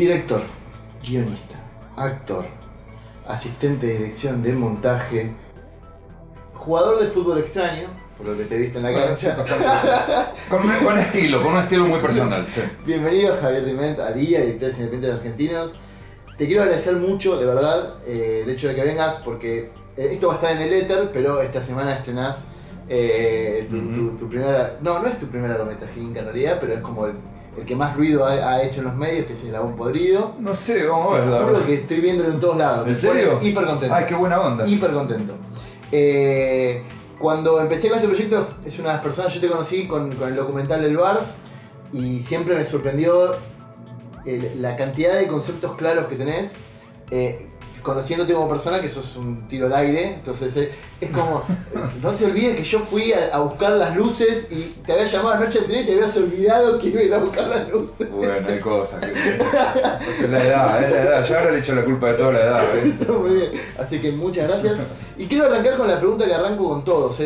Director, guionista, actor, asistente de dirección de montaje, jugador de fútbol extraño, por lo que te viste en la cancha. Con un estilo muy personal. Sí. Bienvenido Javier Diment, a Día, Directores Independientes Argentinos. Te quiero agradecer mucho, de verdad, el hecho de que vengas, porque esto va a estar en el éter, pero esta semana estrenás tu primera... No es tu primer largometraje en realidad, pero es como el que más ruido ha hecho en los medios, que es El Eslabón Podrido. No sé, vamos a ver. Te juro que estoy viéndolo en todos lados. ¿En serio? Hiper contento. Ay, qué buena onda. Hiper contento. Cuando empecé con este proyecto, es una de las personas, yo te conocí con el documental del Bars, y siempre me sorprendió la cantidad de conceptos claros que tenés. Conociéndote como persona, que sos un tiro al aire, entonces es como, no te olvides que yo fui a buscar las luces y te había llamado anoche anterior y te habías olvidado que iba a ir a buscar las luces. Bueno, hay cosas que... es la edad, yo ahora le echo la culpa de toda la edad. Está muy bien, así que muchas gracias. Y quiero arrancar con la pregunta que arranco con todos,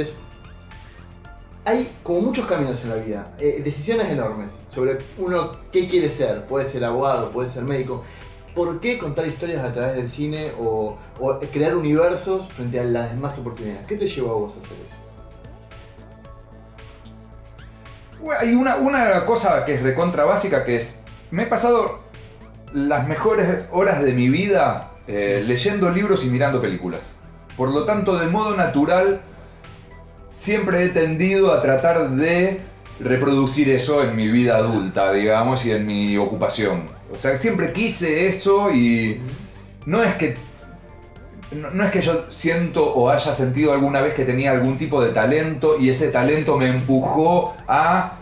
hay como muchos caminos en la vida, decisiones enormes sobre uno qué quiere ser, puede ser abogado, puede ser médico. ¿Por qué contar historias a través del cine o crear universos frente a las demás oportunidades? ¿Qué te llevó a vos a hacer eso? Hay una cosa que es recontra básica, que es, me he pasado las mejores horas de mi vida leyendo libros y mirando películas. Por lo tanto, de modo natural, siempre he tendido a tratar de reproducir eso en mi vida adulta, digamos, y en mi ocupación. O sea, siempre quise eso y no es que yo siento o haya sentido alguna vez que tenía algún tipo de talento y ese talento me empujó a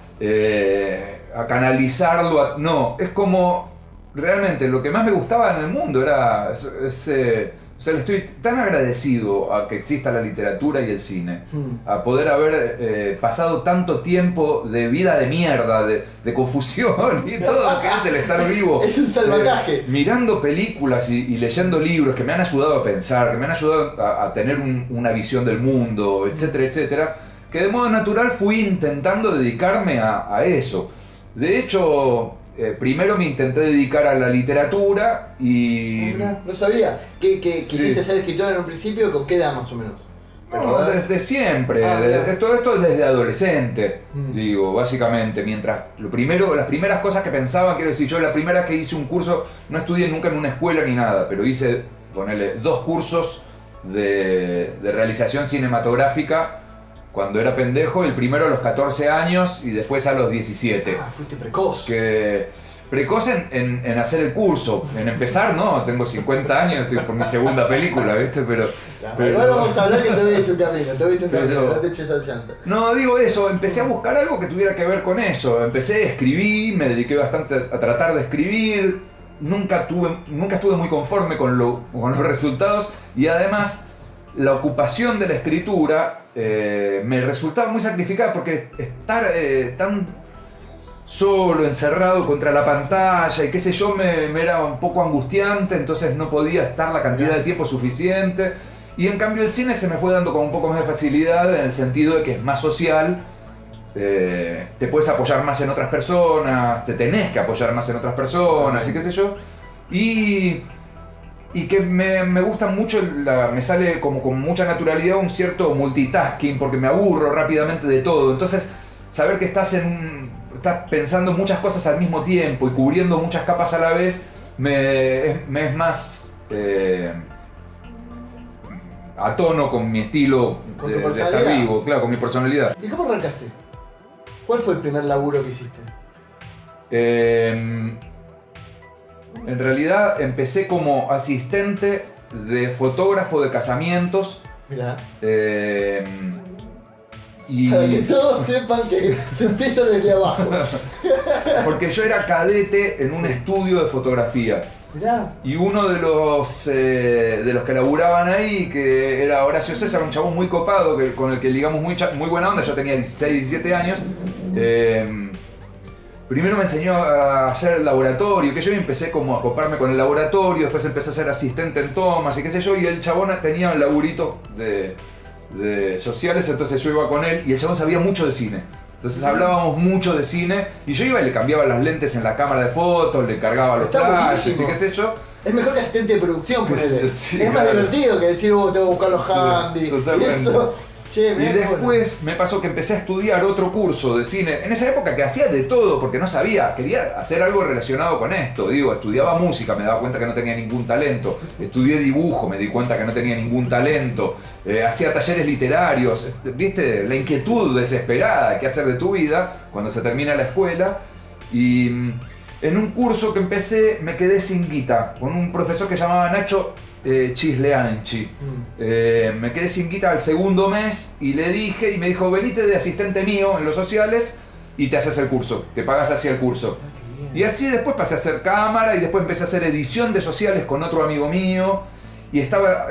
canalizarlo. No, es como realmente lo que más me gustaba en el mundo era o sea, le estoy tan agradecido a que exista la literatura y el cine, a poder haber pasado tanto tiempo de vida de mierda, de confusión y todo lo que es el estar vivo. Es un salvataje. Mirando películas y leyendo libros que me han ayudado a pensar, que me han ayudado a tener una visión del mundo, etcétera, etcétera, que de modo natural fui intentando dedicarme a eso. De hecho... primero me intenté dedicar a la literatura y... No sabía. ¿Quisiste ser escritor en un principio? ¿Con qué edad más o menos? No, desde siempre. Esto es desde adolescente, digo, básicamente. Mientras las primeras cosas que pensaba, quiero decir, yo la primera vez que hice un curso, no estudié nunca en una escuela ni nada, pero hice, ponele, 2 cursos de realización cinematográfica cuando era pendejo, el primero a los 14 años y después a los 17. Fuiste precoz. Precoz en hacer el curso, en empezar, no, tengo 50 años, estoy por mi segunda película, ¿viste? Pero igual vamos a hablar que te viste un camino, no te eches al llanto. No, digo eso, empecé a buscar algo que tuviera que ver con eso, empecé a escribir, me dediqué bastante a tratar de escribir, nunca estuve muy conforme con los resultados y además la ocupación de la escritura me resultaba muy sacrificada porque estar tan solo, encerrado contra la pantalla y qué sé yo, me era un poco angustiante, entonces no podía estar la cantidad de tiempo suficiente. Y en cambio el cine se me fue dando con un poco más de facilidad en el sentido de que es más social, te puedes apoyar más en otras personas, te tenés que apoyar más en otras personas y qué sé yo. Y que me gusta mucho, me sale como con mucha naturalidad un cierto multitasking porque me aburro rápidamente de todo. Entonces, saber que estás pensando muchas cosas al mismo tiempo y cubriendo muchas capas a la vez me es más a tono con mi estilo de estar vivo, claro, con mi personalidad. ¿Y cómo arrancaste? ¿Cuál fue el primer laburo que hiciste? En realidad empecé como asistente de fotógrafo de casamientos. Mirá. Para que todos sepan que se empieza desde abajo. Porque yo era cadete en un estudio de fotografía. Mirá. Y uno de los que laburaban ahí, que era Horacio César, un chabón muy copado, con el que ligamos muy buena onda, yo tenía 16, 17 años. Primero me enseñó a hacer el laboratorio, que yo empecé como a coparme con el laboratorio, después empecé a ser asistente en tomas y qué sé yo, y el chabón tenía un laburito de sociales, entonces yo iba con él y el chabón sabía mucho de cine. Entonces hablábamos mucho de cine y yo iba y le cambiaba las lentes en la cámara de fotos, le cargaba los flashes y qué sé yo. Es mejor que asistente de producción, ponele. Sí, es más divertido que decir, tengo que buscar los handy. Totalmente. Eso, che, y después me pasó que empecé a estudiar otro curso de cine. En esa época que hacía de todo porque no sabía, quería hacer algo relacionado con esto. Digo, estudiaba música, me daba cuenta que no tenía ningún talento. Estudié dibujo, me di cuenta que no tenía ningún talento. Hacía talleres literarios. ¿Viste? La inquietud desesperada que hacer de tu vida cuando se termina la escuela. Y en un curso que empecé me quedé sin guita con un profesor que llamaba Nacho Chisleanchi. Me quedé sin guita al segundo mes y le dije, y me dijo, venite de asistente mío en los sociales y te haces el curso, te pagas así el curso. Y así después pasé a hacer cámara y después empecé a hacer edición de sociales con otro amigo mío. Y estaba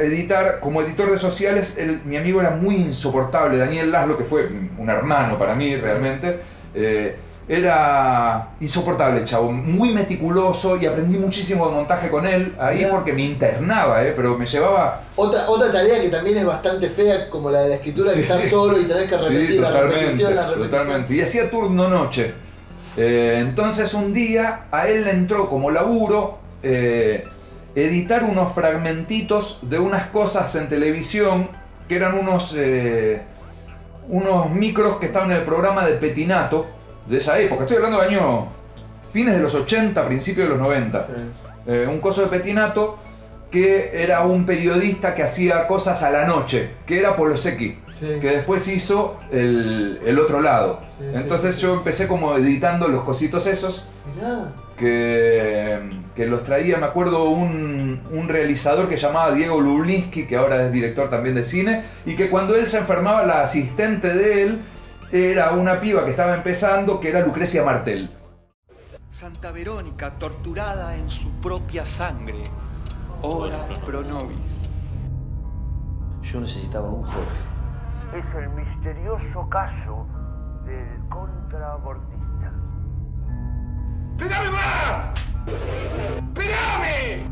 como editor de sociales, mi amigo era muy insoportable, Daniel Laszlo, que fue un hermano para mí realmente. Era insoportable el chavo, muy meticuloso y aprendí muchísimo de montaje con él ahí porque me internaba, pero me llevaba... Otra tarea que también es bastante fea, como la de la escritura, que estás solo y tenés que repetir la repetición. Totalmente. Y hacía turno noche. Entonces un día a él le entró como laburo editar unos fragmentitos de unas cosas en televisión que eran unos micros que estaban en el programa de Petinato de esa época. Estoy hablando de años fines de los 80, principios de los 90. Sí. Un coso de Petinato que era un periodista que hacía cosas a la noche, que era Polosecchi, que después hizo el otro lado. Entonces yo empecé como editando los cositos esos. Que los traía, me acuerdo, un realizador que llamaba Diego Lublinsky, que ahora es director también de cine, y que cuando él se enfermaba, la asistente de él era una piba que estaba empezando, que era Lucrecia Martel. Santa Verónica, torturada en su propia sangre. Ora pro nobis. Yo necesitaba un Jorge. Es el misterioso caso del contrabordista. ¡Pegame más! ¡Pegame!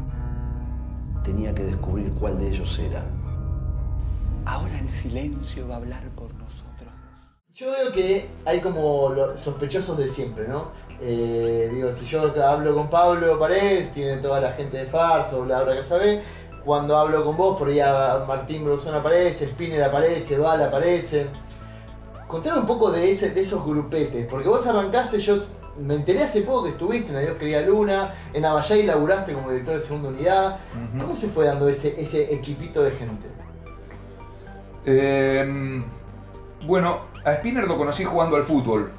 Tenía que descubrir cuál de ellos era. Ahora el silencio va a hablar por nosotros. Yo veo que hay como los sospechosos de siempre, ¿no? Digo, si yo hablo con Pablo Paredes, tiene toda la gente de Farso, bla bla que sabe. Cuando hablo con vos, por ahí Martín Brusón aparece, Spinner aparece, Val aparece. Contame un poco de esos grupetes, porque vos arrancaste, yo me enteré hace poco que estuviste en Adiós Querida Luna, en Abayay laburaste como director de segunda unidad. ¿Cómo se fue dando ese equipito de gente? Bueno, a Spinner lo conocí jugando al fútbol.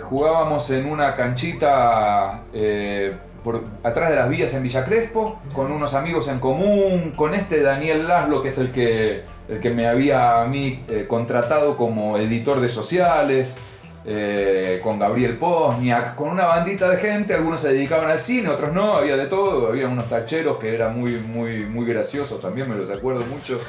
Jugábamos en una canchita atrás de las vías en Villa Crespo, con unos amigos en común, con Daniel Laszlo, que es el que me había a mí contratado como editor de sociales, con Gabriel Pozniak, con una bandita de gente. Algunos se dedicaban al cine, otros no, había de todo. Había unos tacheros que eran muy graciosos, también me los acuerdo mucho,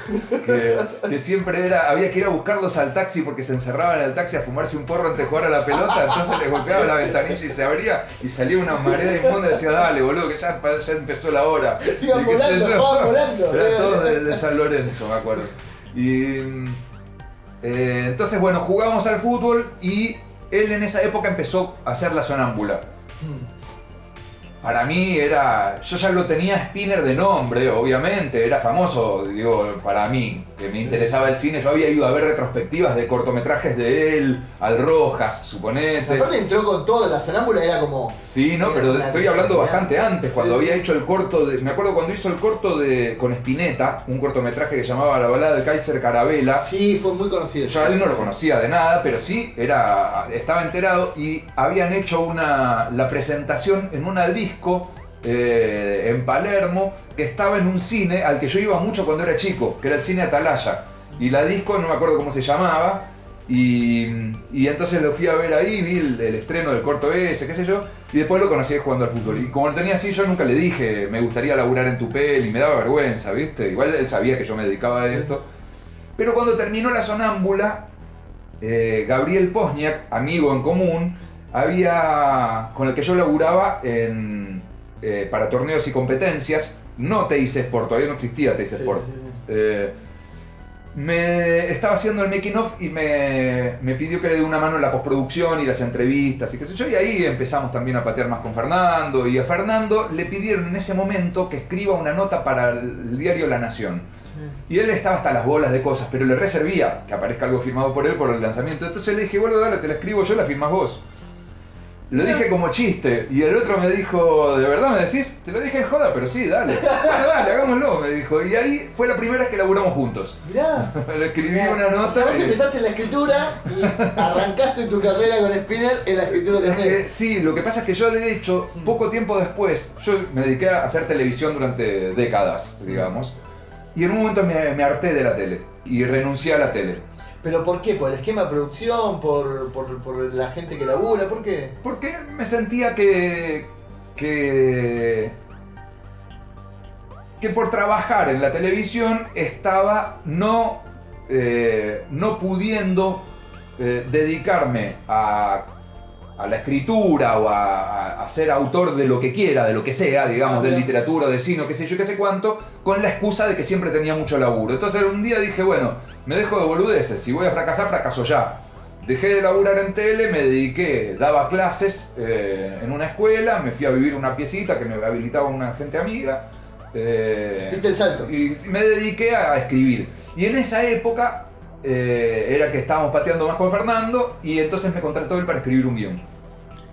que siempre había que ir a buscarlos al taxi porque se encerraban en el taxi a fumarse un porro antes de jugar a la pelota. Entonces les golpeaba la ventanilla y se abría y salía una marea inmunda y decía, dale boludo, que ya empezó la hora. Iban volando. Eran todos de San Lorenzo, me acuerdo. Y entonces bueno, jugábamos al fútbol y él en esa época empezó a hacer La Sonámbula. Para mí yo ya lo tenía Spinner de nombre, obviamente, era famoso, digo, para mí, que me interesaba el cine. Yo había ido a ver retrospectivas de cortometrajes de él, al Rojas, suponete. Aparte entró con todo, La Sonámbula era como... Sí, no, pero estoy hablando bastante antes, cuando había hecho el corto me acuerdo cuando hizo el corto con Spinetta, un cortometraje que llamaba La balada del Kaiser Carabela. Sí, fue muy conocido. Yo a él no lo conocía de nada, pero sí estaba enterado y habían hecho la presentación en una disco en Palermo, que estaba en un cine al que yo iba mucho cuando era chico, que era el cine Atalaya, y la disco no me acuerdo cómo se llamaba, y entonces lo fui a ver ahí, vi el estreno del corto ese, qué sé yo, y después lo conocí jugando al fútbol. Y como lo tenía así, yo nunca le dije me gustaría laburar en tu peli, me daba vergüenza, ¿viste? Igual él sabía que yo me dedicaba a esto. Pero cuando terminó La Sonámbula, Gabriel Pozniak, amigo en común, con el que yo laburaba para torneos y competencias, no TIC Sport, todavía no existía TIC Sport. me estaba haciendo el making of y me pidió que le dé una mano en la postproducción y las entrevistas y qué sé yo, y ahí empezamos también a patear más con Fernando, y a Fernando le pidieron en ese momento que escriba una nota para el diario La Nación. Y él estaba hasta las bolas de cosas, pero le reservía que aparezca algo firmado por él por el lanzamiento. Entonces le dije, bueno, dale, te la escribo yo, la firmás vos. Lo dije como chiste, y el otro me dijo, ¿de verdad me decís? Te lo dije en joda, pero sí, dale. Bueno, dale, hagámoslo, me dijo. Y ahí fue la primera vez que laburamos juntos. Mirá. Le escribí una nota. O sea, vos empezaste la escritura y arrancaste tu carrera con Spinner en la escritura también. Sí, lo que pasa es que yo, de hecho, poco tiempo después, yo me dediqué a hacer televisión durante décadas, digamos. Y en un momento me harté de la tele y renuncié a la tele. ¿Pero por qué? ¿Por el esquema de producción? ¿Por la gente que labura? ¿Por qué? Porque me sentía que por trabajar en la televisión estaba no pudiendo dedicarme a la escritura o a ser autor de lo que quiera, de lo que sea, digamos, de literatura, de cine, qué sé yo, qué sé cuánto, con la excusa de que siempre tenía mucho laburo. Entonces un día dije, bueno, me dejo de boludeces, si voy a fracasar, fracaso ya. Dejé de laburar en tele, me dediqué, daba clases en una escuela, me fui a vivir una piecita que me habilitaba una gente amiga. ¿Viste el salto? Y me dediqué a escribir. Y en esa época era que estábamos pateando más con Fernando, y entonces me contrató él para escribir un guión.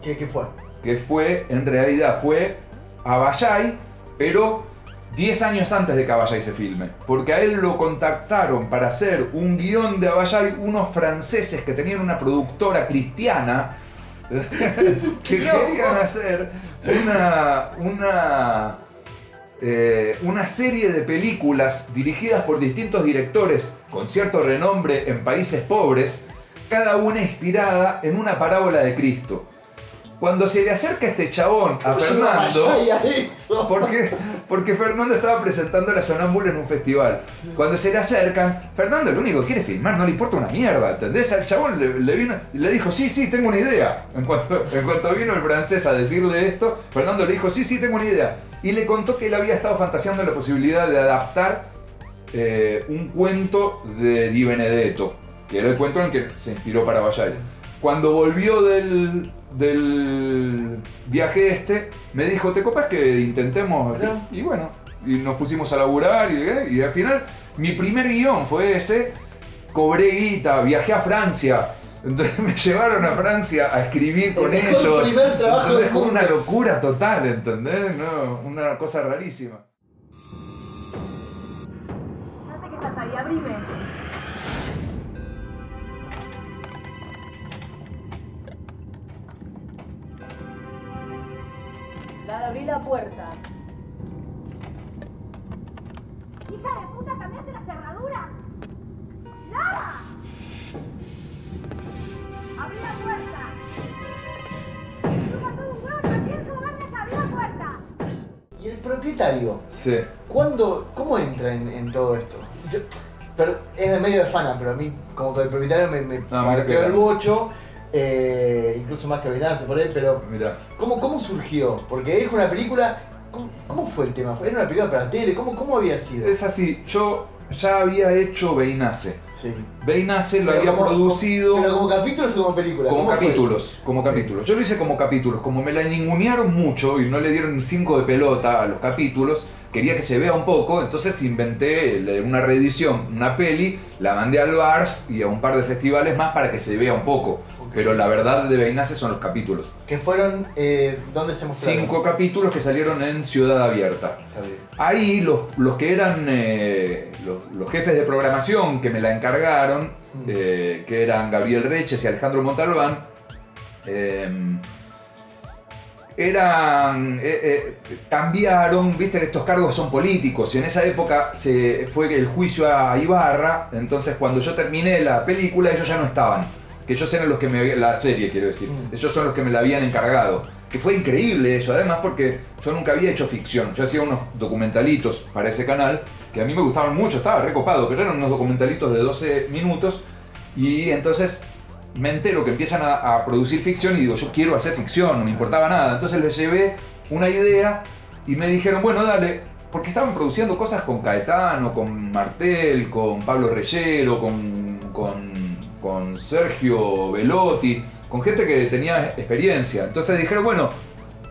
¿Qué fue? Que fue, en realidad, fue Abayay, pero 10 años antes de que Abayay se filme. Porque a él lo contactaron para hacer un guión de Abayay unos franceses que tenían una productora cristiana que querían hacer una serie de películas dirigidas por distintos directores con cierto renombre en países pobres, cada una inspirada en una parábola de Cristo. Cuando se le acerca este chabón a Fernando, porque Fernando estaba presentando La Sonámbula en un festival. Cuando se le acercan, Fernando lo único que quiere filmar, no le importa una mierda, ¿entendés? Al chabón le dijo, sí, tengo una idea. En cuanto vino el francés a decirle esto, Fernando le dijo, sí, tengo una idea. Y le contó que él había estado fantaseando en la posibilidad de adaptar un cuento de Di Benedetto, que era el cuento en el que se inspiró para Abayay. Cuando volvió del viaje me dijo, ¿te copas que intentemos? Y bueno, y nos pusimos a laburar y al final mi primer guión fue ese, cobré guita, viajé a Francia, entonces me llevaron a Francia a escribir con ellos. Primer trabajo fue una locura total, ¿entendés? No, una cosa rarísima. No sé qué estás ahí, abrime. Dale, abrí la puerta. ¡Hija de puta, cambiaste la cerradura! ¡Nada! ¡Abrí la puerta! ¡Chupa todo un huevo, no tienes cómo darme esa! ¡Abrí la puerta! ¿Y el propietario? Sí. ¿Cómo entra en todo esto? Pero es de medio de fana, pero a mí como que el propietario me partió el bocho. Incluso más que Benace por ahí, pero Mirá. ¿Cómo surgió? Porque es una película. ¿Cómo fue el tema? ¿Era una película para tele? ¿Cómo había sido? Es así, yo ya había hecho Beinace. Sí. Beinace lo había producido. ¿Pero como capítulos o como película? Como capítulos. Yo lo hice como capítulos. Como me la ningunearon mucho y no le dieron 5 de pelota a los capítulos, quería que se vea un poco, entonces inventé una reedición, una peli, la mandé al Vars y a un par de festivales más para que se vea un poco. Pero la verdad de Beinace son los capítulos. Que fueron, ¿dónde se mostraron? 5 capítulos que salieron en Ciudad Abierta. Está bien. Ahí los que eran los jefes de programación que me la encargaron, que eran Gabriel Reches y Alejandro Montalbán, cambiaron, viste que estos cargos son políticos, y en esa época fue el juicio a Ibarra, entonces cuando yo terminé la película ellos ya no estaban. Que ellos eran los que la serie, quiero decir, ellos son los que me la habían encargado. Que fue increíble eso, además porque yo nunca había hecho ficción. Yo hacía unos documentalitos para ese canal, que a mí me gustaban mucho, estaba recopado, pero eran unos documentalitos de 12 minutos. Y entonces me entero que empiezan a producir ficción y digo, yo quiero hacer ficción, no me importaba nada. Entonces les llevé una idea y me dijeron, bueno, dale, porque estaban produciendo cosas con Caetano, con Martel, con Pablo Reyero, con Sergio Velotti, con gente que tenía experiencia. Entonces dijeron, bueno,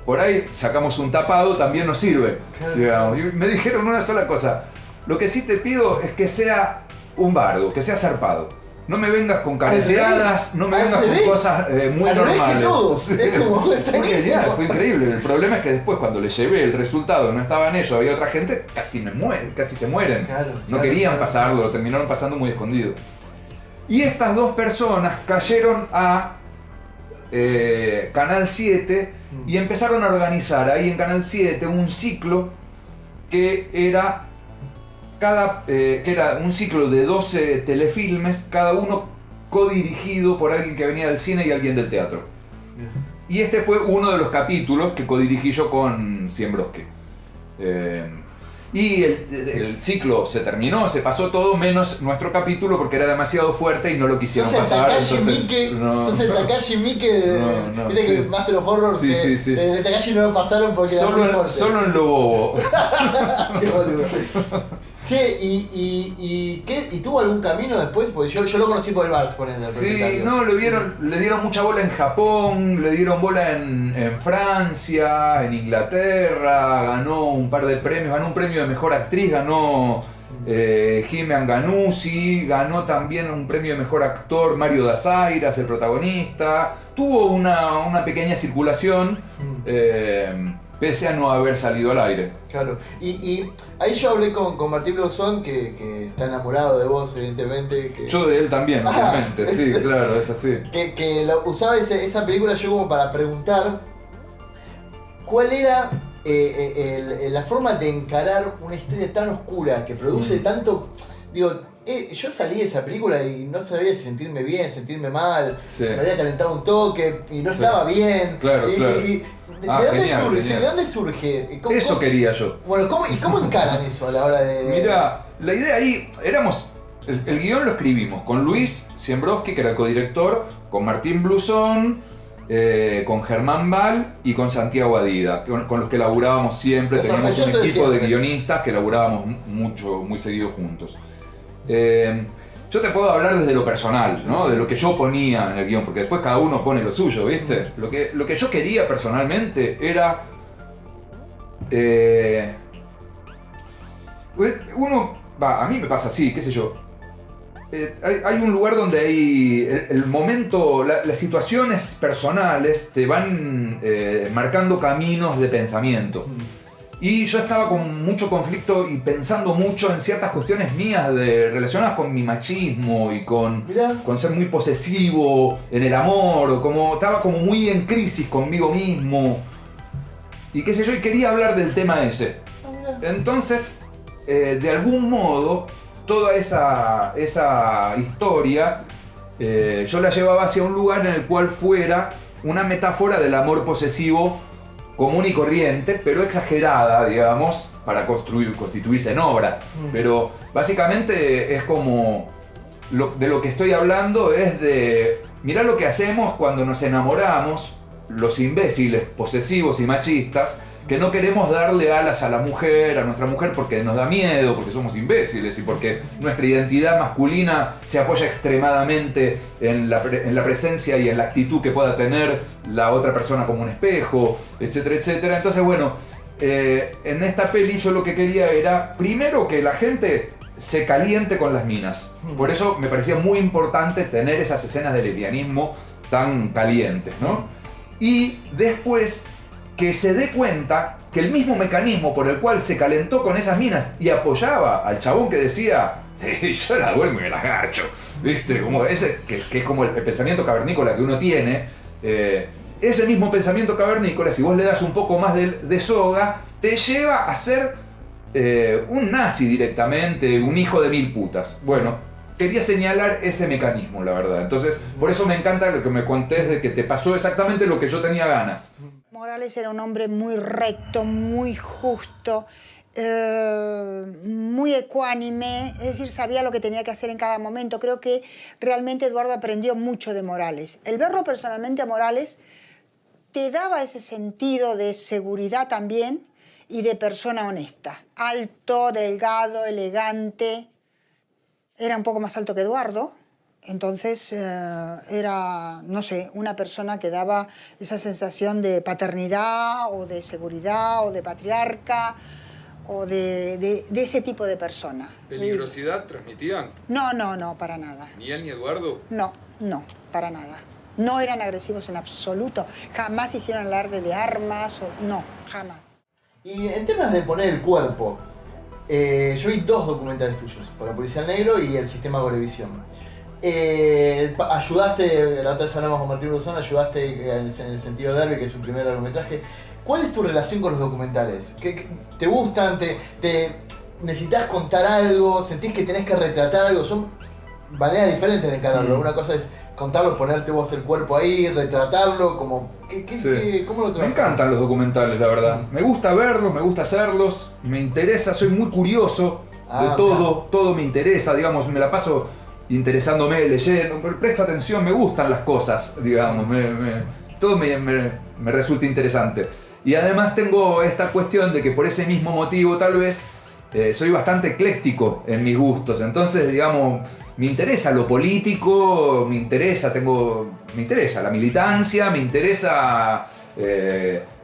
por ahí sacamos un tapado, también nos sirve. Claro. Digamos. Y me dijeron una sola cosa, lo que sí te pido es que sea un bardo, que sea zarpado. No me vengas con careteadas, no me vengas con cosas muy Al revés normales. que todos. Es como, está Fue buenísimo. genial, fue increíble. El problema es que después cuando le llevé el resultado, no estaban ellos, había otra gente, casi se mueren. Claro, No claro, querían claro. pasarlo, lo terminaron pasando muy escondido. Y estas dos personas cayeron a Canal 7 y empezaron a organizar ahí en Canal 7 un ciclo que era un ciclo de 12 telefilmes, cada uno codirigido por alguien que venía del cine y alguien del teatro. Y este fue uno de los capítulos que codirigí yo con Siembroski. Y el ciclo se terminó, se pasó todo, menos nuestro capítulo porque era demasiado fuerte y no lo quisieron Sos el pasar. Takashi entonces, Miike, no. sos el Takashi Miike de... No, Viste sí. que Master of Horror, Sí, que sí, sí. el Takashi no lo pasaron porque era muy fuerte. Solo en lo bobo. Qué boludo. Che, ¿y tuvo algún camino después? Porque yo lo conocí por el Vars, ponen el Sí, propietario. no, le dieron mucha bola en Japón, le dieron bola en Francia, en Inglaterra, ganó un par de premios, ganó un premio de mejor actriz, ganó Jime Anganuzzi, ganó también un premio de mejor actor Mario Dasairas, el protagonista. Tuvo una pequeña circulación, pese a no haber salido al aire. Claro. Y ahí yo hablé con Martín Blosón, que está enamorado de vos, evidentemente. Que... Yo de él también, obviamente, sí, claro, es así. Que usaba esa película yo como para preguntar cuál era la forma de encarar una historia tan oscura que produce tanto. Digo, yo salí de esa película y no sabía si sentirme bien, sentirme mal. Sí. Me había calentado un toque y no estaba bien. Claro, claro. ¿De dónde Genial, surge? genial. ¿De dónde surge? Eso quería yo. Bueno, ¿cómo encaran eso a la hora de...? Mira, la idea ahí, el guión lo escribimos con Luis Siembroski, que era el codirector, con Martín Blusón, con Germán Val y con Santiago Adida, con los que laburábamos siempre. Los Teníamos un sospechosos de equipo de siempre. guionistas que laburábamos muy seguido juntos. Yo te puedo hablar desde lo personal, ¿no? De lo que yo ponía en el guión, porque después cada uno pone lo suyo, ¿viste? Lo que yo quería personalmente era... a mí me pasa así, qué sé yo. Hay un lugar donde hay el momento, las situaciones personales te van marcando caminos de pensamiento. Y yo estaba con mucho conflicto y pensando mucho en ciertas cuestiones mías relacionadas con mi machismo y con ser muy posesivo en el amor, estaba como muy en crisis conmigo mismo. Y qué sé yo, y quería hablar del tema ese. Entonces, de algún modo, toda esa historia yo la llevaba hacia un lugar en el cual fuera una metáfora del amor posesivo común y corriente, pero exagerada, digamos, para constituirse en obra. Pero básicamente es como... de lo que estoy hablando es de... Mirá lo que hacemos cuando nos enamoramos, los imbéciles, posesivos y machistas, que no queremos darle alas a nuestra mujer porque nos da miedo, porque somos imbéciles y porque nuestra identidad masculina se apoya extremadamente en la presencia y en la actitud que pueda tener la otra persona como un espejo, etcétera, etcétera. Entonces, bueno, en esta peli yo lo que quería era, primero, que la gente se caliente con las minas. Por eso me parecía muy importante tener esas escenas de lesbianismo tan calientes, ¿no? Y después que se dé cuenta que el mismo mecanismo por el cual se calentó con esas minas y apoyaba al chabón que decía yo la duermo y me la garcho, ¿viste? Como ese, que es como el pensamiento cavernícola que uno tiene, ese mismo pensamiento cavernícola, si vos le das un poco más de soga, te lleva a ser un nazi directamente, un hijo de mil putas. Bueno, quería señalar ese mecanismo, la verdad. Entonces, por eso me encanta lo que me contés de que te pasó exactamente lo que yo tenía ganas. Morales era un hombre muy recto, muy justo, muy ecuánime, es decir, sabía lo que tenía que hacer en cada momento. Creo que realmente Eduardo aprendió mucho de Morales. El verlo personalmente a Morales te daba ese sentido de seguridad también y de persona honesta. Alto, delgado, elegante. Era un poco más alto que Eduardo. Entonces era, no sé, una persona que daba esa sensación de paternidad o de seguridad o de patriarca o de ese tipo de persona. ¿Peligrosidad transmitían? No, para nada. ¿Ni él ni Eduardo? No, para nada. No eran agresivos en absoluto. Jamás hicieron alarde de armas, no, jamás. Y en temas de poner el cuerpo, yo vi 2 documentales tuyos, por la Policial Negro y el Sistema Gorevisión. Ayudaste, la otra vez hablamos con Martín Brusón, ayudaste en el sentido de Derby, que es su primer largometraje. ¿Cuál es tu relación con los documentales? ¿Te gustan? ¿Necesitas contar algo? ¿Sentís que tenés que retratar algo? Son maneras diferentes de encararlo. Una cosa es contarlo, ponerte vos el cuerpo ahí, retratarlo, como... ¿Cómo lo trabajas? Me encantan los documentales, la verdad. Me gusta verlos, me gusta hacerlos, me interesa, soy muy curioso de todo, todo me interesa, digamos, me la paso interesándome, leyendo, presto atención, me gustan las cosas, digamos, todo me resulta interesante. Y además tengo esta cuestión de que por ese mismo motivo tal vez soy bastante ecléctico en mis gustos, entonces digamos, me interesa lo político, me interesa la militancia, me interesa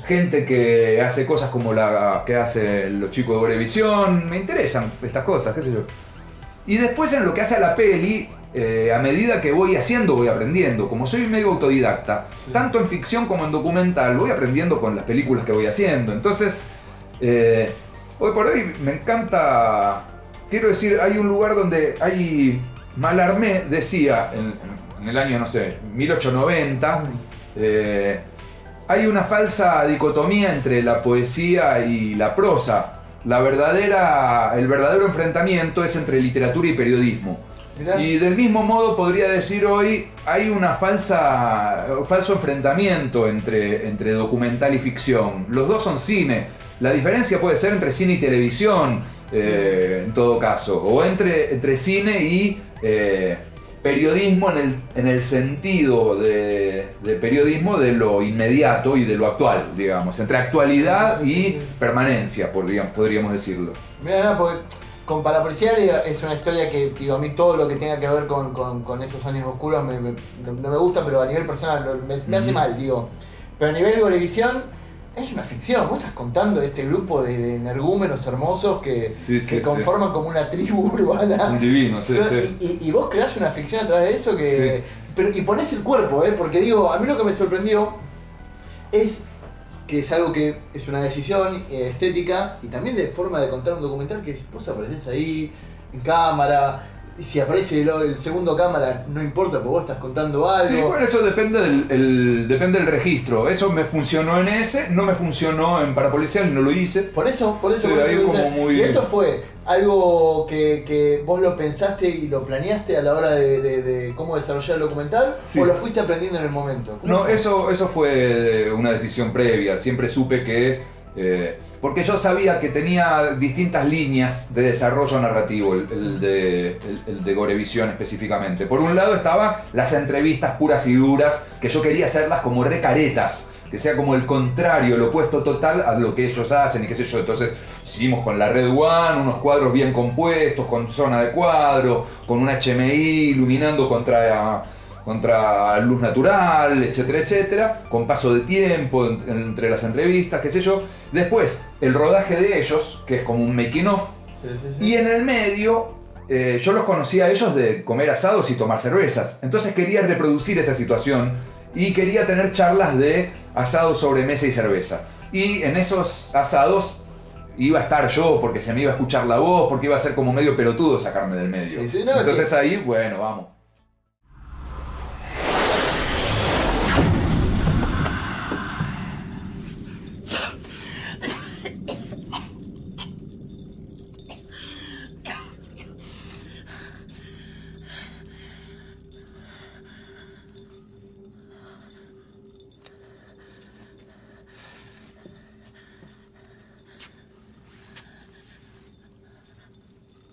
gente que hace cosas como la que hacen los chicos de Gorevisión, me interesan estas cosas, qué sé yo. Y después en lo que hace a la peli, a medida que voy haciendo, voy aprendiendo. Como soy medio autodidacta, tanto en ficción como en documental, voy aprendiendo con las películas que voy haciendo. Entonces, hoy por hoy me encanta... Quiero decir, hay un lugar donde hay... Mallarmé decía, en el año, no sé, 1890, hay una falsa dicotomía entre la poesía y la prosa. El verdadero enfrentamiento es entre literatura y periodismo. Mirá. Y del mismo modo podría decir hoy, hay un falso enfrentamiento entre documental y ficción. Los dos son cine. La diferencia puede ser entre cine y televisión, en todo caso, o entre cine y periodismo en el sentido de periodismo de lo inmediato y de lo actual, digamos, entre actualidad y permanencia, podríamos decirlo. Mira, porque con Parapolicial es una historia que, digo, a mí todo lo que tenga que ver con esos años oscuros no me gusta, pero a nivel personal me hace mal, digo. Pero a nivel Gorevisión es una ficción, vos estás contando de este grupo de energúmenos hermosos que conforman como una tribu urbana. Son divinos, y vos creás una ficción a través de eso y ponés el cuerpo, porque digo, a mí lo que me sorprendió es que es algo que es una decisión estética y también de forma de contar un documental, que vos aparecés ahí en cámara. Y si aparece el segundo cámara, no importa, porque vos estás contando algo. Sí, bueno, eso depende del registro. Eso me funcionó en ese, no me funcionó en Parapolicial, no lo hice. Por eso. Muy... Y eso fue algo que vos lo pensaste y lo planeaste a la hora de cómo desarrollar el documental, o lo fuiste aprendiendo en el momento. No, eso fue una decisión previa. Siempre supe que... porque yo sabía que tenía distintas líneas de desarrollo narrativo, el de Gorevisión específicamente. Por un lado estaban las entrevistas puras y duras, que yo quería hacerlas como recaretas, que sea como el contrario, el opuesto total a lo que ellos hacen y qué sé yo. Entonces hicimos con la Red One unos cuadros bien compuestos, con zona de cuadro, con un HMI iluminando contra luz natural, etcétera, etcétera, con paso de tiempo entre las entrevistas, qué sé yo. Después, el rodaje de ellos, que es como un making of, y en el medio, yo los conocía a ellos de comer asados y tomar cervezas. Entonces quería reproducir esa situación y quería tener charlas de asado, sobremesa y cerveza. Y en esos asados iba a estar yo, porque se me iba a escuchar la voz, porque iba a ser como medio pelotudo sacarme del medio. Entonces ahí, bueno, vamos.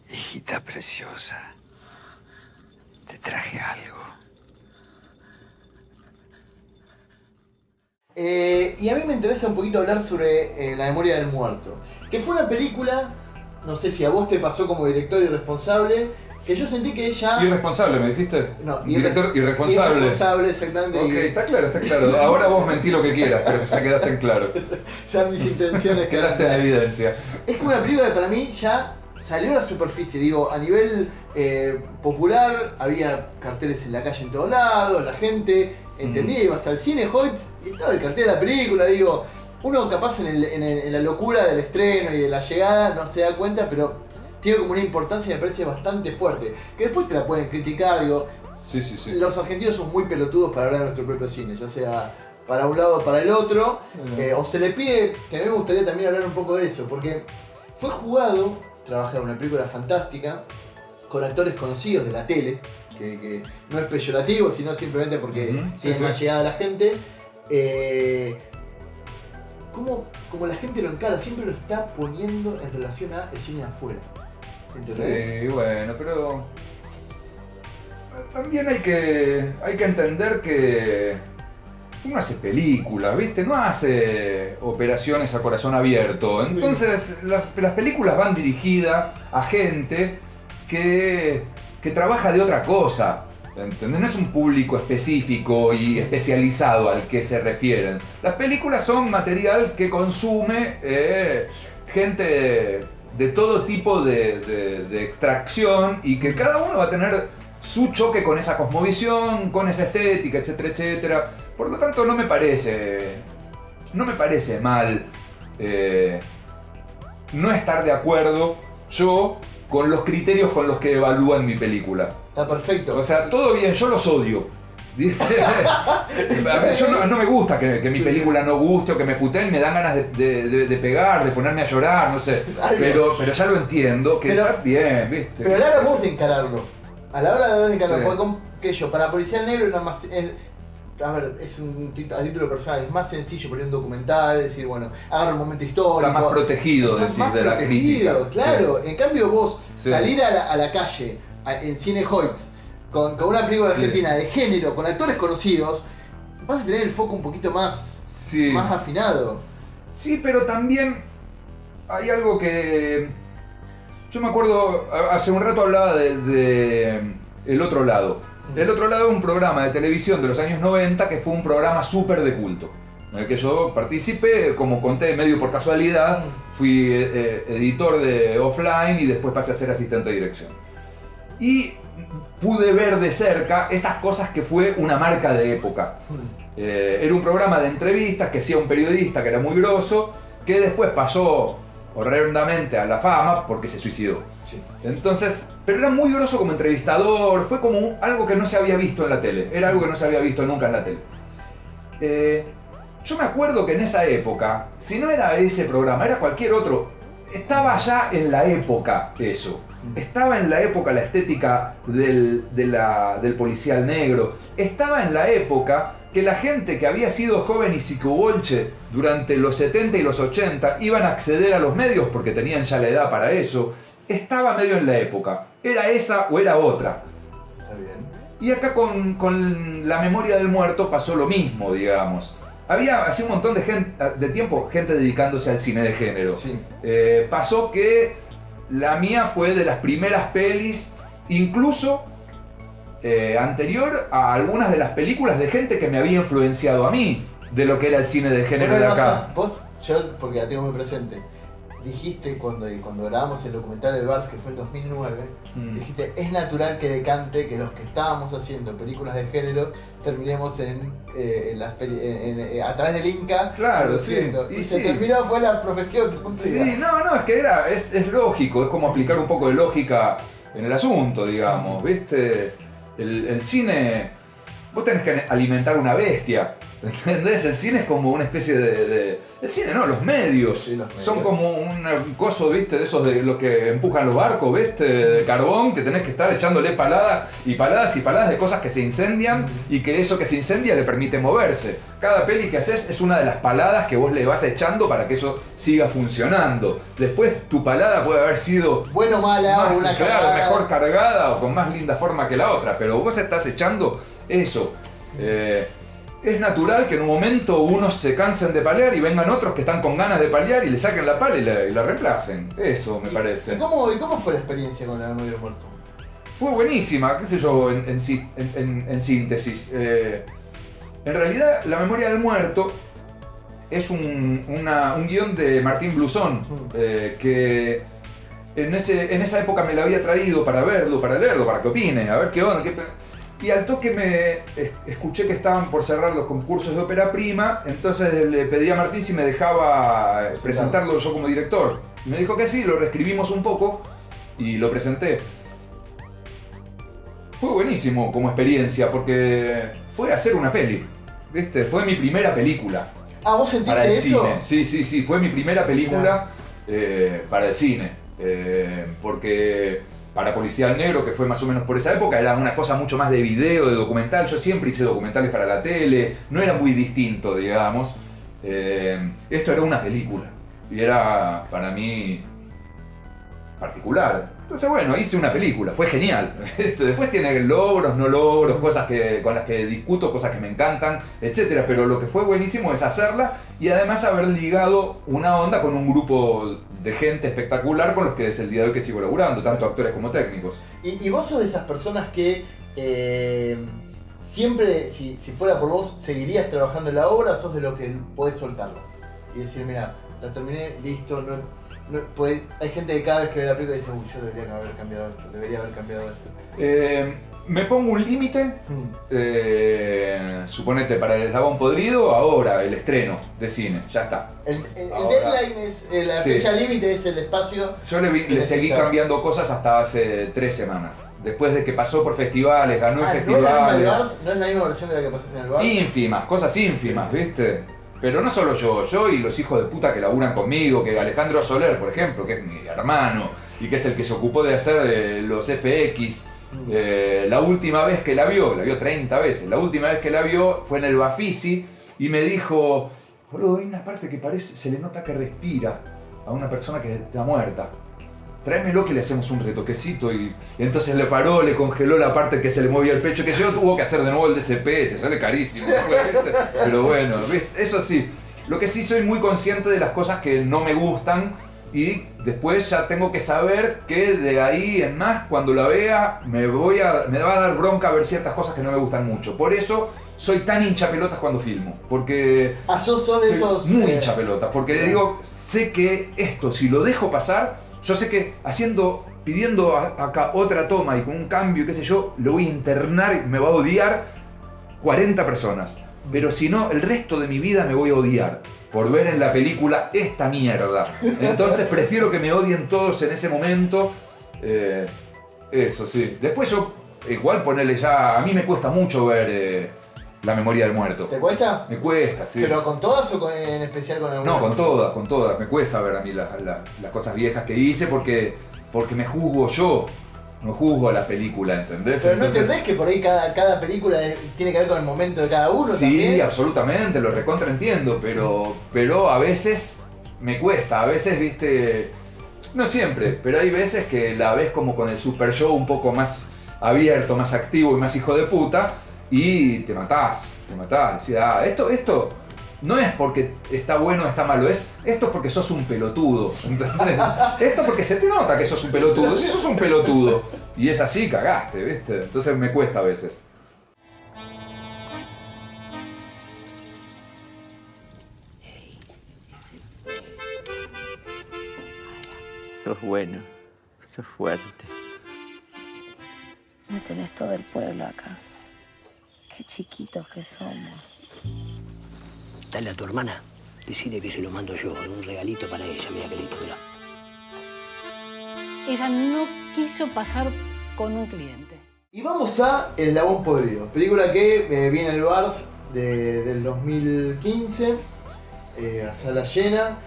Hijita preciosa, te traje algo. Y a mí me interesa un poquito hablar sobre La memoria del muerto. Que fue una película, no sé si a vos te pasó como director y responsable, que yo sentí que ella... Irresponsable, ¿me dijiste? No, Director irresponsable. Irresponsable, exactamente. Ok, está claro. Ahora vos mentí lo que quieras, pero ya quedaste en claro. Ya mis intenciones Quedaste en evidencia. Es como una película que para mí ya salió a la superficie. Digo, a nivel popular, había carteles en la calle en todos lados, la gente entendía, ibas al cine, Hoyts, y estaba el cartel de la película. Digo, uno capaz en la locura del estreno y de la llegada no se da cuenta, pero tiene como una importancia y me parece bastante fuerte. Que después te la pueden criticar, digo. Sí. Los argentinos son muy pelotudos para hablar de nuestro propio cine, ya sea para un lado o para el otro. O se le pide, que a mí me gustaría también hablar un poco de eso, porque fue jugado trabajar en una película fantástica, con actores conocidos de la tele, que no es peyorativo, sino simplemente porque tiene más llegada a la gente. Como la gente lo encara, siempre lo está poniendo en relación a el cine de afuera. ¿Entendés? Sí, bueno, pero también hay que entender que uno hace películas, ¿viste? No hace operaciones a corazón abierto. Entonces las películas van dirigidas a gente que trabaja de otra cosa. ¿Entendés? No es un público específico y especializado al que se refieren. Las películas son material que consume gente de todo tipo de extracción y que cada uno va a tener su choque con esa cosmovisión, con esa estética, etcétera, etcétera. Por lo tanto, no me parece mal no estar de acuerdo yo con los criterios con los que evalúan mi película. Está perfecto. O sea, todo bien, yo los odio. ¿Viste? Yo no me gusta que mi película no guste o que me puteen, me dan ganas de pegar, de ponerme a llorar, no sé. Pero ya lo entiendo, que está bien, ¿viste? Pero a la hora vos de encararlo. A la hora de encararlo, Sí. porque que yo, para Policial Negro era más... a ver, es a título personal, es más sencillo poner un documental, decir, bueno, agarra un momento histórico. Está más protegido, Estás decís, más de la protegido, crítica. claro. Sí. En cambio vos Sí. salir a la calle, en Cine Hoyts, con una película argentina de género, con actores conocidos, vas a tener el foco un poquito más afinado. Sí, pero también hay algo que... Yo me acuerdo, hace un rato hablaba de El Otro Lado. El Otro Lado es un programa de televisión de los años 90 que fue un programa súper de culto. En el que yo participé, como conté, medio por casualidad, fui editor de Offline y después pasé a ser asistente de dirección. Y pude ver de cerca estas cosas que fue una marca de época. Era un programa de entrevistas que hacía un periodista que era muy grosso, que después pasó horrendamente a la fama porque se suicidó. Sí. Entonces, pero era muy grosso como entrevistador, fue como algo que no se había visto en la tele, era algo que no se había visto nunca en la tele. Yo me acuerdo que en esa época, si no era ese programa, era cualquier otro, estaba ya en la época eso. Estaba en la época la estética del policial negro. Estaba en la época que la gente que había sido joven y psicobolche durante los 70 y los 80 iban a acceder a los medios porque tenían ya la edad para eso. Estaba medio en la época. ¿Era esa o era otra? Está bien. Y acá con La memoria del muerto pasó lo mismo, digamos. Había hace un montón de tiempo gente dedicándose al cine de género. Sí. Pasó que la mía fue de las primeras pelis, incluso anterior a algunas de las películas de gente que me había influenciado a mí de lo que era el cine de género de acá. Vos, yo, porque la tengo muy presente, dijiste cuando grabamos el documental del Vars, que fue en 2009, dijiste, es natural que decante que los que estábamos haciendo películas de género terminemos a través del Inca. Claro, produciendo. sí. Y Y se sí. terminó, fue la profesión cumplida. Sí, no, es que es lógico, es como aplicar un poco de lógica en el asunto, digamos, ¿viste? El cine, vos tenés que alimentar una bestia, ¿entendés? El cine es como una especie el cine no, los medios. Sí, los medios. Son como un coso, ¿viste? De esos de los que empujan los barcos, ¿viste? De carbón, que tenés que estar echándole paladas y paladas y paladas de cosas que se incendian y que eso que se incendia le permite moverse. Cada peli que haces es una de las paladas que vos le vas echando para que eso siga funcionando. Después tu palada puede haber sido Bueno o mala, más, una claro, cagada. mejor cargada o con más linda forma que la otra, pero vos estás echando eso. es natural que en un momento unos se cansen de palear y vengan otros que están con ganas de palear y le saquen la pala y la reemplacen. Eso me parece. ¿Y cómo fue la experiencia con La memoria del muerto? Fue buenísima, qué sé yo, en síntesis. En realidad, La memoria del muerto es un guión de Martín Blusón, que en esa época me lo había traído para verlo, para leerlo, para que opine, a ver qué onda. Y al toque escuché que estaban por cerrar los concursos de ópera prima, entonces le pedí a Martín si me dejaba presentarlo yo como director. Y me dijo que sí, lo reescribimos un poco y lo presenté. Fue buenísimo como experiencia porque fue hacer una peli, ¿viste? Fue mi primera película. Ah, ¿vos sentiste para el eso? cine. Sí, fue mi primera película para el cine. Porque para Policial Negro, que fue más o menos por esa época, era una cosa mucho más de video, de documental. Yo siempre hice documentales para la tele, no era muy distinto, digamos. Esto era una película y era para mí particular. Entonces bueno, hice una película, fue genial. Después tiene logros, no logros, cosas con las que discuto, cosas que me encantan, etc. Pero lo que fue buenísimo es hacerla y además haber ligado una onda con un grupo de gente espectacular con los que desde el día de hoy que sigo laburando, tanto actores como técnicos. ¿Y vos sos de esas personas que siempre, si fuera por vos, seguirías trabajando en la obra, o sos de lo que podés soltarlo? Y decir, mira, la terminé, listo, pues hay gente que cada vez que ve la película dice, uy, yo debería haber cambiado esto. Me pongo un límite, suponete para El Eslabón Podrido, ahora el estreno de cine, ya está. El deadline es, la fecha límite es el espacio. Yo le seguí cambiando cosas hasta hace 3 semanas. Después de que pasó por festivales, ganó en festivales. ¿No es la misma versión de la que pasaste en el bar? Ínfimas, cosas ínfimas, ¿viste? Pero no solo yo y los hijos de puta que laburan conmigo, que Alejandro Soler, por ejemplo, que es mi hermano y que es el que se ocupó de hacer los FX. La última vez que la vio 30 veces, la última vez que la vio fue en el Bafisi y me dijo, boludo, hay una parte que parece, se le nota que respira a una persona que está muerta. Tráemelo que le hacemos un retoquecito y entonces le paró, le congeló la parte que se le movía el pecho, que yo tuvo que hacer de nuevo el DCP, te sale carísimo, ¿viste? Pero bueno, ¿viste? Eso sí, lo que sí soy muy consciente de las cosas que no me gustan y después ya tengo que saber que de ahí en más, cuando la vea, me va a dar bronca ver ciertas cosas que no me gustan mucho. Por eso soy tan hinchapelotas cuando filmo, porque yo soy de esos muy hinchapelotas, porque digo, sé que esto, si lo dejo pasar, yo sé que pidiendo acá otra toma y con un cambio, qué sé yo, lo voy a internar y me va a odiar 40 personas. Pero si no, el resto de mi vida me voy a odiar por ver en la película esta mierda. Entonces prefiero que me odien todos en ese momento. Eso sí. Después yo, igual ponerle ya, a mí me cuesta mucho ver La memoria del muerto. ¿Te cuesta? Me cuesta, sí. ¿Pero con todas o en especial con alguna? No, con todas. Me cuesta ver a mí las cosas viejas que hice porque me juzgo yo. No juzgo a la película, ¿entendés? Pero entonces, ¿no entendés que por ahí cada película tiene que ver con el momento de cada uno? Sí, también? Absolutamente, lo recontra entiendo, pero a veces me cuesta, a veces, viste, no siempre, pero hay veces que la ves como con el super show un poco más abierto, más activo y más hijo de puta, y te matás, decís, esto no es porque está bueno o está malo, esto es porque sos un pelotudo, ¿entendés? Esto porque se te nota que sos un pelotudo, si sos un pelotudo, y es así, cagaste, ¿viste? Entonces me cuesta a veces. Sos bueno, sos fuerte. No tenés todo el pueblo acá. Qué chiquitos que somos. Dale a tu hermana, decide que se lo mando yo, un regalito para ella, mira qué lindo, mira. Ella no quiso pasar con un cliente. Y vamos a El Eslabón Podrido, película que viene al Bars del 2015, a sala llena.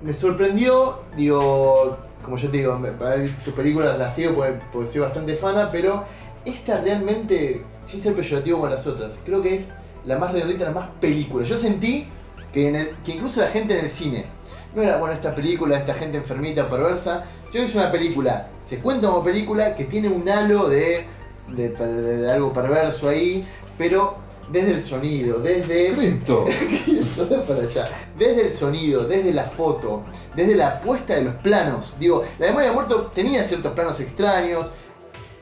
Me sorprendió, digo, como yo te digo, para ver tus películas las sigo porque soy bastante fana, pero esta realmente, sin ser peyorativo con las otras, creo que es la más redondita, la más película. Yo sentí que incluso la gente en el cine no era, bueno, esta película, esta gente enfermita, perversa, sino que es una película, se cuenta como película que tiene un halo de algo perverso ahí, pero desde el sonido, desde... Cristo. para allá. Desde el sonido, desde la foto, desde la puesta de los planos. Digo, La memoria del muerto tenía ciertos planos extraños.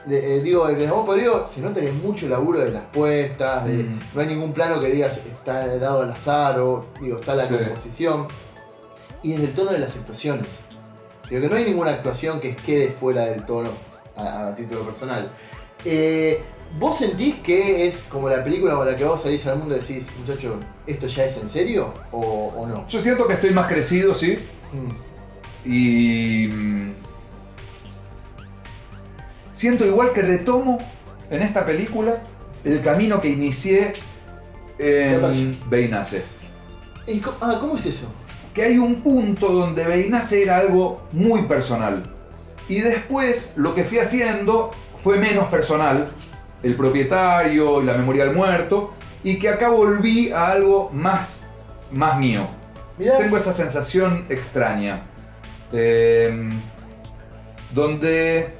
Digo, el amor podrido se nota que hay mucho laburo de las puestas, no hay ningún plano que digas está dado al azar o digo, está la composición. Y desde el tono de las actuaciones. Digo que no hay ninguna actuación que quede fuera del tono a título personal. ¿Vos sentís que es como la película con la que vos salís al mundo y decís, muchacho, ¿esto ya es en serio o no? Yo siento que estoy más crecido, sí. Y siento igual que retomo en esta película el camino que inicié en Beinace. ¿Cómo es eso? Que hay un punto donde Beinace era algo muy personal. Y después lo que fui haciendo fue menos personal. El propietario, la memoria del muerto. Y que acá volví a algo más mío. Mirá. Tengo esa sensación extraña. Donde...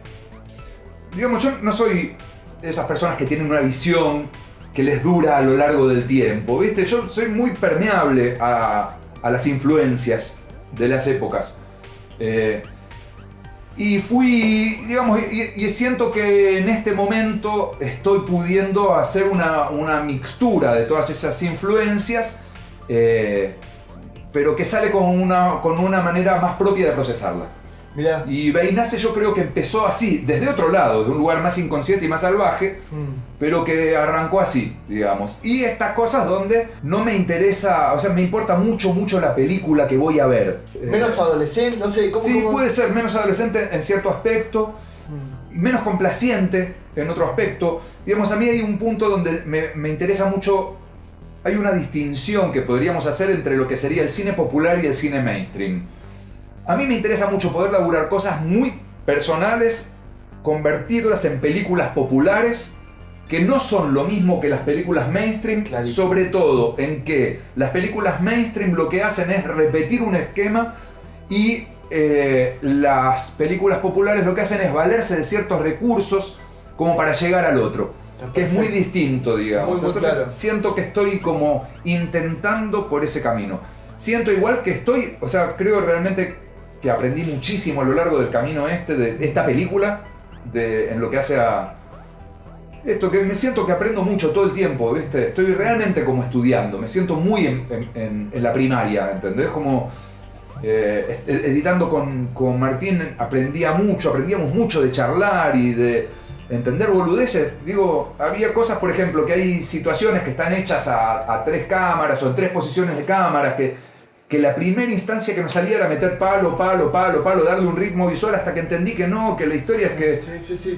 Digamos, yo no soy de esas personas que tienen una visión que les dura a lo largo del tiempo, ¿viste? Yo soy muy permeable a las influencias de las épocas. Y fui, digamos, y siento que en este momento estoy pudiendo hacer una mixtura de todas esas influencias, pero que sale con una manera más propia de procesarla. Mirá. Y Beinace yo creo que empezó así, desde otro lado, de un lugar más inconsciente y más salvaje, pero que arrancó así, digamos. Y estas cosas donde no me interesa, o sea, me importa mucho la película que voy a ver. Menos adolescente, no sé, ¿cómo? Sí, puede ser menos adolescente en cierto aspecto, menos complaciente en otro aspecto. Digamos, a mí hay un punto donde me interesa mucho, hay una distinción que podríamos hacer entre lo que sería el cine popular y el cine mainstream. A mí me interesa mucho poder laburar cosas muy personales, convertirlas en películas populares, que no son lo mismo que las películas mainstream, sobre todo en que las películas mainstream lo que hacen es repetir un esquema y las películas populares lo que hacen es valerse de ciertos recursos como para llegar al otro, que es muy distinto, digamos. Muy Entonces claro. siento que estoy como intentando por ese camino. Siento igual que estoy, o sea, creo realmente que aprendí muchísimo a lo largo del camino de esta película, en lo que hace a esto, que me siento que aprendo mucho todo el tiempo, ¿viste? Estoy realmente como estudiando, me siento muy en la primaria, ¿entendés? Como editando con Martín aprendíamos mucho de charlar y de entender boludeces. Digo, había cosas, por ejemplo, que hay situaciones que están hechas a 3 cámaras o en 3 posiciones de cámaras que la primera instancia que nos salía era meter palo, darle un ritmo visual hasta que entendí que no, que la historia es que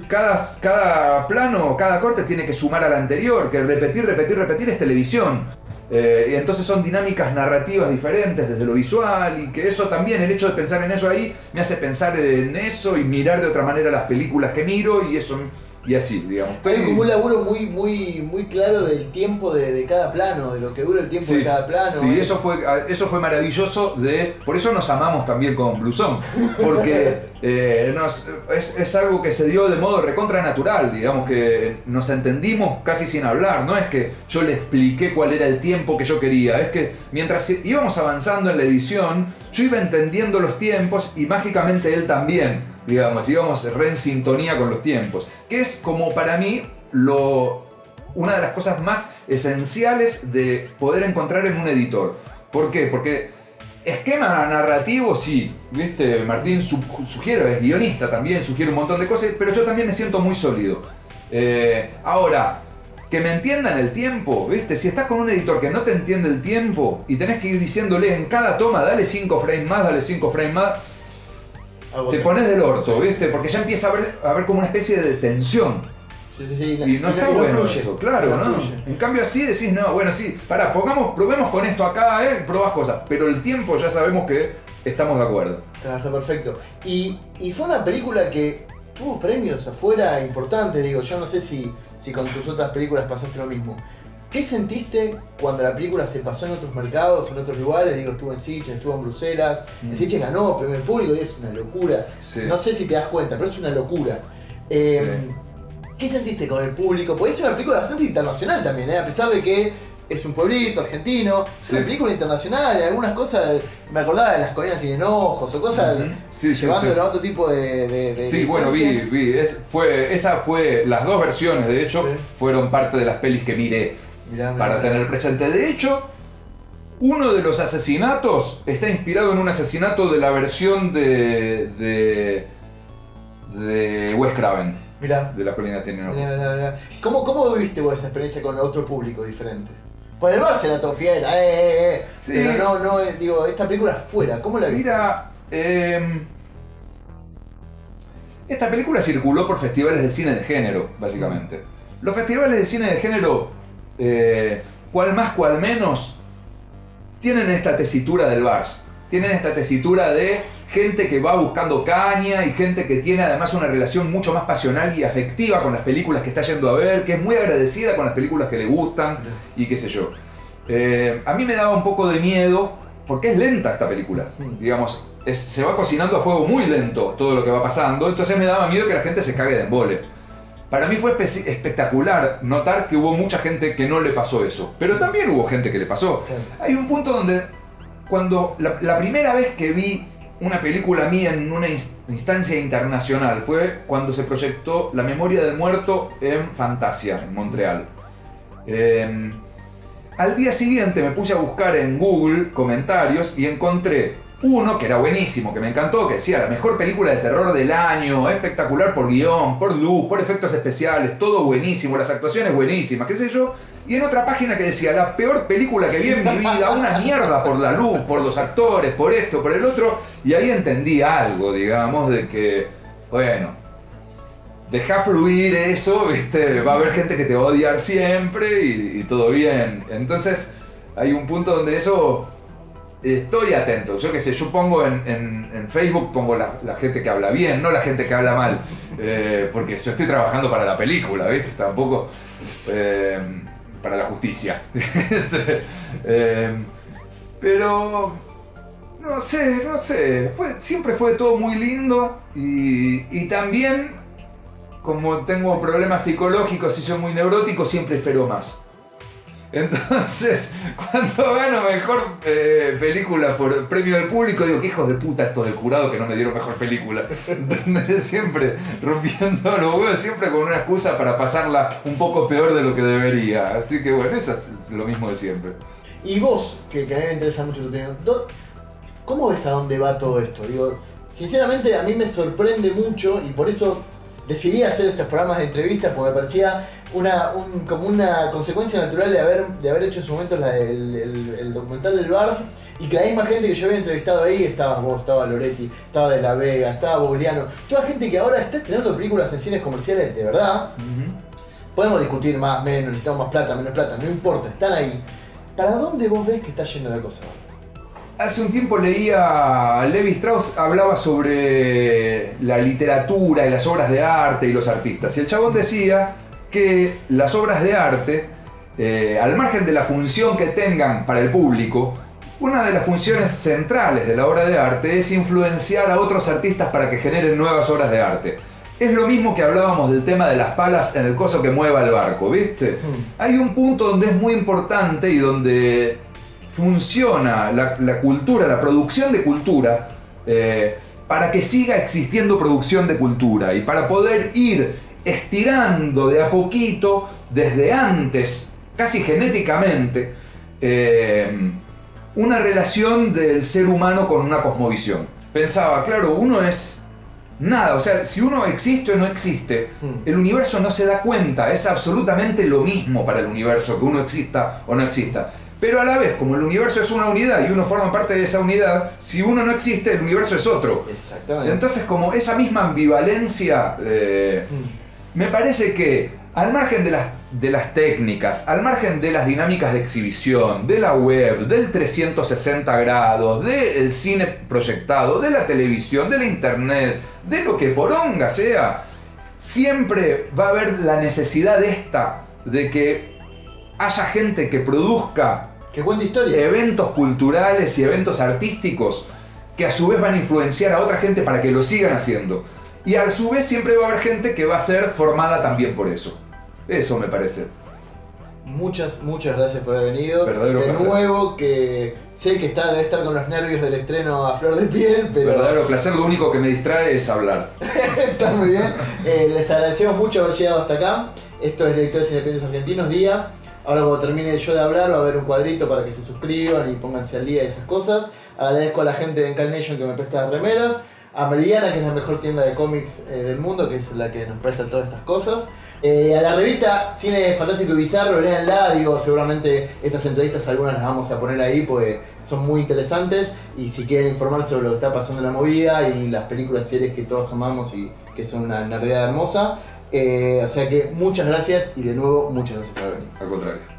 cada plano, cada corte tiene que sumar al anterior, que repetir es televisión. Y entonces son dinámicas narrativas diferentes desde lo visual y que eso también, el hecho de pensar en eso ahí, me hace pensar en eso y mirar de otra manera las películas que miro y eso... Y así, digamos. Hay como un laburo muy claro del tiempo de cada plano, de lo que dura el tiempo de cada plano. Sí, eso fue maravilloso. Por eso nos amamos también con Blusón. Porque es algo que se dio de modo recontra natural, digamos, que nos entendimos casi sin hablar. No es que yo le expliqué cuál era el tiempo que yo quería, es que mientras íbamos avanzando en la edición, yo iba entendiendo los tiempos y mágicamente él también. Digamos, íbamos re en sintonía con los tiempos. Que es como para mí una de las cosas más esenciales de poder encontrar en un editor. ¿Por qué? Porque esquema narrativo sí, ¿viste? Martín sugiere, es guionista también, sugiere un montón de cosas, pero yo también me siento muy sólido. Ahora, que me entiendan el tiempo, ¿viste? Si estás con un editor que no te entiende el tiempo y tenés que ir diciéndole en cada toma, dale 5 frames más, dale 5 frames más, te pones del orto, ¿viste? Porque ya empieza a haber como una especie de tensión. Sí, y no está bueno fluye, eso, claro, ¿no? En cambio así decís, no, bueno, sí, pará, probemos con esto acá, probás cosas. Pero el tiempo ya sabemos que estamos de acuerdo. Está perfecto. Y fue una película que tuvo premios afuera importantes, digo, yo no sé si con tus otras películas pasaste lo mismo. ¿Qué sentiste cuando la película se pasó en otros mercados, en otros lugares? Digo, estuvo en Sitges, estuvo en Bruselas. En Sitges ganó premio del público y es una locura. Sí. No sé si te das cuenta, pero es una locura. ¿Qué sentiste con el público? Porque es una película bastante internacional también, a pesar de que es un pueblito argentino, es una película internacional, algunas cosas, me acordaba de Las colinas tienen ojos o cosas, llevándolo a otro tipo de Sí, bueno, vi. Las dos versiones, de hecho, fueron parte de las pelis que miré para tener presente. De hecho, uno de los asesinatos está inspirado en un asesinato de la versión de Wes Craven. Mirá. De Las colinas tienen ojos. Mirá. ¿Cómo viviste vos esa experiencia con otro público diferente? Por el bar se la todo fiel, Sí. pero no, digo, esta película fuera, ¿cómo la viste? Mira, esta película circuló por festivales de cine de género, básicamente. Los festivales de cine de género, cual más, cual menos, tienen esta tesitura del Vars. Tienen esta tesitura de gente que va buscando caña y gente que tiene además una relación mucho más pasional y afectiva con las películas que está yendo a ver, que es muy agradecida con las películas que le gustan y qué sé yo. A mí me daba un poco de miedo porque es lenta esta película. Digamos, se va cocinando a fuego muy lento todo lo que va pasando, entonces me daba miedo que la gente se cague de embole. Para mí fue espectacular notar que hubo mucha gente que no le pasó eso, pero también hubo gente que le pasó. Hay un punto donde, cuando la primera vez que vi una película mía en una instancia internacional fue cuando se proyectó La memoria del muerto en Fantasia, en Montreal. Al día siguiente me puse a buscar en Google comentarios y encontré uno que era buenísimo, que me encantó, que decía la mejor película de terror del año, espectacular por guión, por luz, por efectos especiales, todo buenísimo, las actuaciones buenísimas, qué sé yo. Y en otra página que decía la peor película que vi en mi vida, una mierda por la luz, por los actores, por esto, por el otro. Y ahí entendí algo, digamos, de que, bueno, dejá fluir eso, ¿viste? Va a haber gente que te va a odiar siempre y todo bien. Entonces hay un punto donde eso... Estoy atento, yo qué sé, yo pongo en Facebook, pongo la gente que habla bien, no la gente que habla mal, porque yo estoy trabajando para la película, ¿viste? Tampoco para la justicia. Pero no sé, siempre fue todo muy lindo y también, como tengo problemas psicológicos y soy muy neurótico, siempre espero más. Entonces, cuando gano mejor película por premio del público, digo, qué hijos de puta estos del jurado que no me dieron mejor película. Siempre rompiendo los huevos, siempre con una excusa para pasarla un poco peor de lo que debería. Así que bueno, eso es lo mismo de siempre. Y vos, que a mí me interesa mucho tu opinión, ¿cómo ves a dónde va todo esto? Digo, sinceramente a mí me sorprende mucho y por eso decidí hacer estos programas de entrevistas porque me parecía como una consecuencia natural de haber hecho en su momento el documental del Vars y que la misma gente que yo había entrevistado ahí, estaba vos, estaba Loretti, estaba De la Vega, estaba Bogliano, toda gente que ahora está estrenando películas en cines comerciales de verdad. Podemos discutir más, menos, necesitamos más plata, menos plata, no importa, están ahí. ¿Para dónde vos ves que está yendo la cosa? Hace un tiempo leía, Levi Strauss hablaba sobre la literatura y las obras de arte y los artistas. Y el chabón decía que las obras de arte, al margen de la función que tengan para el público, una de las funciones centrales de la obra de arte es influenciar a otros artistas para que generen nuevas obras de arte. Es lo mismo que hablábamos del tema de las palas en el coso que mueva el barco, ¿viste? Hay un punto donde es muy importante y donde funciona la cultura, la producción de cultura, para que siga existiendo producción de cultura y para poder ir estirando de a poquito, desde antes, casi genéticamente, una relación del ser humano con una cosmovisión. Pensaba, claro, uno es nada, o sea, si uno existe o no existe, el universo no se da cuenta, es absolutamente lo mismo para el universo que uno exista o no exista. Pero a la vez, como el universo es una unidad y uno forma parte de esa unidad, si uno no existe, el universo es otro. Exactamente. Entonces, como esa misma ambivalencia, me parece que al margen de las técnicas, al margen de las dinámicas de exhibición, de la web, del 360 grados, del cine proyectado, de la televisión, de la internet, de lo que poronga sea, siempre va a haber la necesidad de que haya gente que produzca eventos culturales y eventos artísticos que a su vez van a influenciar a otra gente para que lo sigan haciendo. Y a su vez siempre va a haber gente que va a ser formada también por eso. Eso me parece. Muchas gracias por haber venido. Verdadero de placer. nuevo, que sé que debe estar con los nervios del estreno a flor de piel, pero... Verdadero placer, lo único que me distrae es hablar. Está muy bien. Les agradecemos mucho haber llegado hasta acá. Esto es Directores Independientes Argentinos, Día. Ahora cuando termine yo de hablar va a haber un cuadrito para que se suscriban y pónganse al día y esas cosas. Agradezco a la gente de Encal Nation que me presta las remeras. A Meridiana, que es la mejor tienda de cómics del mundo, que es la que nos presta todas estas cosas. A la revista Cine Fantástico y Bizarro, léanla, digo, seguramente estas entrevistas algunas las vamos a poner ahí porque son muy interesantes y si quieren informar sobre lo que está pasando en la movida y las películas y series que todos amamos y que son una nerdada hermosa. O sea que muchas gracias y de nuevo muchas gracias por haber venido. Al contrario.